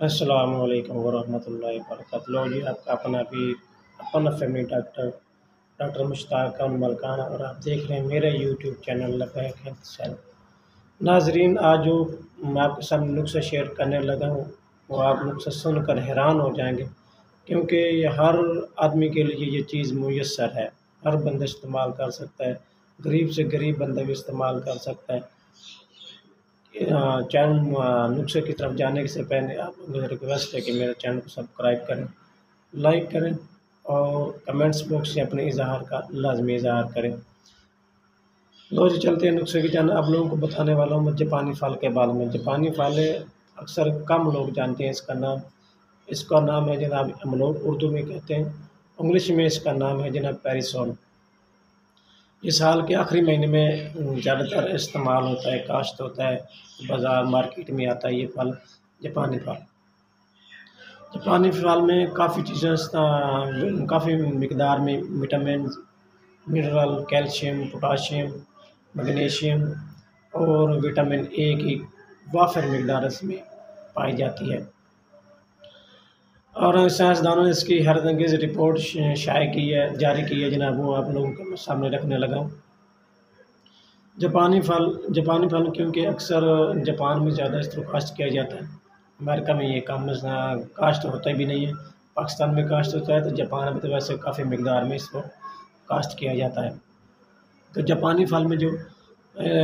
अस्सलाम वालेकुम वरहमतुल्लाहि वबरकातुहू। लो जी, आपका अपना family doctor doctor Mushtaq Anwar Khan, और आप देख रहे हैं मेरा YouTube channel Labbaik health cell. नाजरीन, आज जो मैं आपके सामने नुस्खा शेयर करने लगा हूँ, वो आप नुस्खा सुनकर हैरान हो जाएंगे, क्योंकि ये हर आदमी के लिए ये चीज़ मुयस्सर है। हर बंदा इस्तेमाल कर सकता है, गरीब से गरीब बंदा भी इस्तेमाल कर सकता है। चैनल नुस्खे की तरफ जाने से पहले आप लोगों से रिक्वेस्ट है कि मेरे चैनल को सब्सक्राइब करें, लाइक करें और कमेंट्स बॉक्स से अपने इज़हार का लाज़मी इज़हार करें। लो जी, चलते हैं नुस्खे की जानिब। आप लोगों को बताने वाला हूँ मैं जापानी फल के बारे में। जापानी फल अक्सर कम लोग जानते हैं इसका नाम। इसका नाम है जनाब, हम लोग उर्दू में कहते हैं, इंग्लिश में इसका नाम है जनाब पैरिसॉन। ये साल के आखिरी महीने में ज़्यादातर इस्तेमाल होता है, काश्त होता है, बाज़ार मार्केट में आता है ये फल, जापानी फल। जापानी फल में काफ़ी मिकदार में vitamin, mineral, calcium, potassium, magnesium और विटामिन ए की वाफ़िर मिकदार इसमें पाई जाती है। और साइंसदानों ने इसकी हैरतअंगेज़ रिपोर्ट जारी की है जनाब, वो आप लोगों के सामने रखने लगा हूँ। जापानी फल क्योंकि अक्सर जापान में ज़्यादा इसको काश्त किया जाता है। अमेरिका में ये कम काश्त होता भी नहीं है। पाकिस्तान में काश्त होता है, तो जापान में तो वैसे काफ़ी मिकदार में इसको काश्त किया जाता है। तो जापानी फल में जो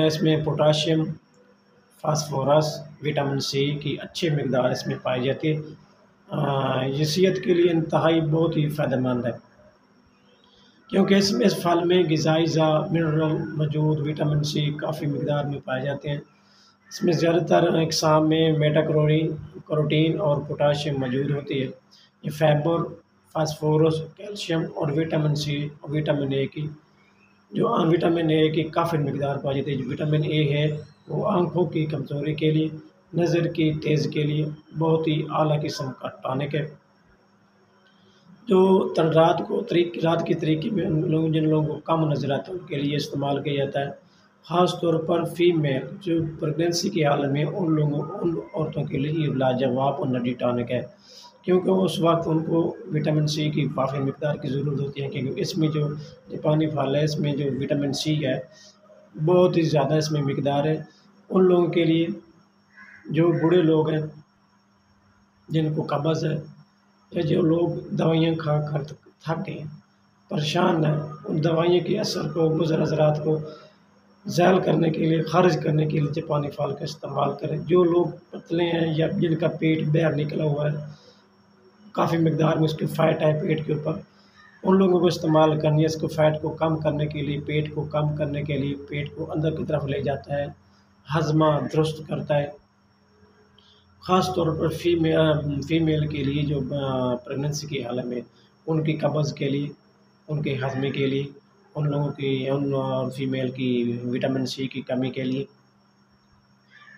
इसमें पोटाशियम, फास्फोरस, विटामिन सी की अच्छी मिकदार इसमें पाई जाती है। ये सेहत के लिए इंतहाई बहुत ही फ़ायदेमंद है, क्योंकि इस फल में ग़िज़ाई मिनरल मौजूद, विटामिन सी काफ़ी मिकदार में पाए जाते हैं। इसमें ज़्यादातर अक़साम में कैरोटीन और पोटाशियम मौजूद होती है। ये फाइबर, फास्फोरस, कैल्शियम और विटामिन ए की काफ़ी मिकदार पाई जाती है। जो विटामिन ए है वो आँखों की कमज़ोरी के लिए, नज़र की तेज़ के लिए बहुत ही आला किस्म का टॉनिक है, जो रात के तरीके में जिन लोगों को कम नज़र आता है उनके लिए इस्तेमाल किया जाता है। ख़ास तौर पर फ़ीमेल जो प्रेगनेंसी की हालत में, उन औरतों के लिए ये लाजवाब और एनर्जी टॉनिक है, क्योंकि उस वक्त उनको विटामिन सी की काफ़ी मिकदार की ज़रूरत होती है। क्योंकि इसमें जो जापानी फल है, इसमें जो विटामिन सी है बहुत ही ज़्यादा इसमें मिकदार है। उन लोगों के लिए जो बूढ़े लोग हैं, जिनको कब्ज़ है, या जो लोग दवाइयाँ खा कर थक गए हैं, परेशान हैं, उन दवाइयों के असर को, मुज़र असरात को ज़ायल करने के लिए, ख़ारिज करने के लिए जापानी फल का इस्तेमाल करें। जो लोग पतले हैं या जिनका पेट बाहर निकला हुआ है, काफ़ी मिकदार में उसकी फ़ैट है पेट के ऊपर, उन लोगों को इस्तेमाल करनी है। इसको फ़ैट को कम करने के लिए, पेट को कम करने के लिए, पेट को अंदर की तरफ ले जाता है, हज़मा दुरुस्त करता है। ख़ास तौर पर फ़ीमेल के लिए जो प्रेगनेंसी की हालत में, उनकी कब्ज़ के लिए, उनके हज़मे के लिए, उन फ़ीमेल की विटामिन सी की कमी के लिए,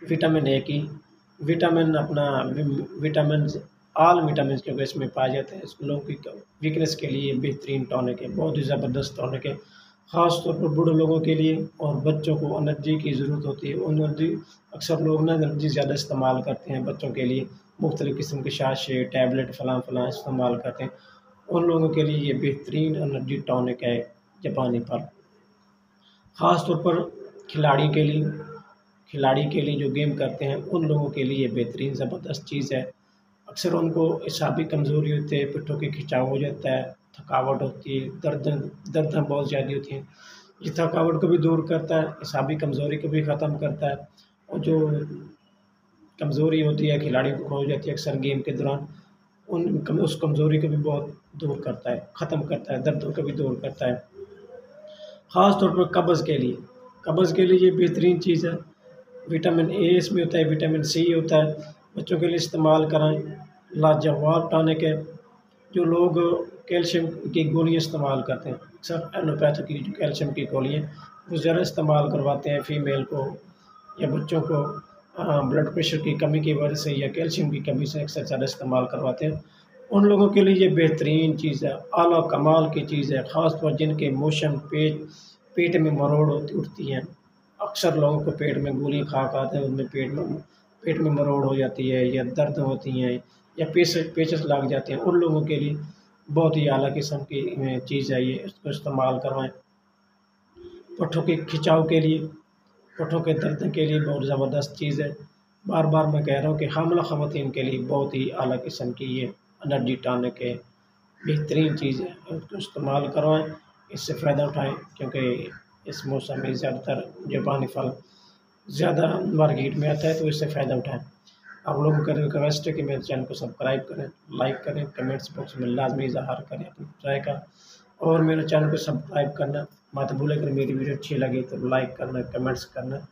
विटामिन ए की, ऑल विटामिन्स क्योंकि इसमें पाए जाते हैं, इस लोगों की वीकनेस के लिए बेहतरीन टॉनिक है, बहुत ही ज़बरदस्त टॉनिक है। ख़ास तौर पर बूढ़े लोगों के लिए और बच्चों को एनर्जी की ज़रूरत होती है। एनर्जी अक्सर लोग ना एनर्जी ज़्यादा इस्तेमाल करते हैं, बच्चों के लिए मुख्तलिफ़ किस्म के शाशे, टैबलेट फलां इस्तेमाल करते हैं। उन लोगों के लिए ये बेहतरीन एनर्जी टॉनिक है जापानी फल। ख़ास तौर पर खिलाड़ी के लिए जो गेम करते हैं, उन लोगों के लिए बेहतरीन ज़बरदस्त चीज़ है। अक्सर उनको एसाबी कमज़ोरी होती है, पिट्ठों के खिंचाव हो जाता है, थकावट होती है, दर्दें बहुत ज़्यादा होती हैं। ये थकावट को भी दूर करता है, एसाबी कमज़ोरी को भी ख़त्म करता है, और जो कमज़ोरी होती है खिलाड़ी को हो जाती है अक्सर गेम के दौरान, उस कमज़ोरी को भी बहुत दूर करता है, ख़त्म करता है, दर्दों को भी दूर करता है। ख़ास तौर पर कब्ज़ के लिए ये बेहतरीन चीज़ है। विटामिन ए इसमें होता है, विटामिन सी होता है, बच्चों के लिए इस्तेमाल कराएँ, लाजवाब टॉनिक है। जो लोग कैल्शियम की गोलियाँ इस्तेमाल करते हैं, अक्सर एलोपैथी की जो कैल्शियम की गोलियाँ, वो ज़्यादा इस्तेमाल करवाते हैं फ़ीमेल को या बच्चों को, ब्लड प्रेशर की कमी की वजह से या कैल्शियम की कमी से अक्सर ज़्यादा इस्तेमाल करवाते हैं। उन लोगों के लिए ये बेहतरीन चीज़ है, आला कमाल की चीज़ है, ख़ास तौर जिनके मोशन पेट में मरोड़ उठती हैं। अक्सर लोगों को पेट में गोली खा के उनमें पेट में पेट में मरोड़ हो जाती है या दर्द होती हैं या पेचेस लग जाते हैं, उन लोगों के लिए बहुत ही आला किस्म की चीज़ है ये, इसको इस्तेमाल करवाएँ। पुट्ठों के खिंचाव के लिए, पुट्ठों के दर्द के लिए बहुत ज़बरदस्त चीज़ है। बार-बार मैं कह रहा हूँ कि हामिला ख़वातीन के लिए बहुत ही आला किस्म की ये एनर्जी टॉनिक है, बेहतरीन चीज़ है। उसको इस्तेमाल करवाएँ, इससे फ़ायदा उठाएँ, क्योंकि इस मौसम में ज़्यादातर जापानी फल ज़्यादा मार्केट में आता है, तो इससे फ़ायदा उठाएँ। आप लोगों का रिक्वेस्ट है कि मेरे चैनल को सब्सक्राइब करें, लाइक करें, कमेंट्स बॉक्स में लाज़मी इज़हार करें अपनी राय का, और मेरे चैनल को सब्सक्राइब करना मत भूलें। अगर मेरी वीडियो अच्छी लगी तो लाइक करना, कमेंट्स करना।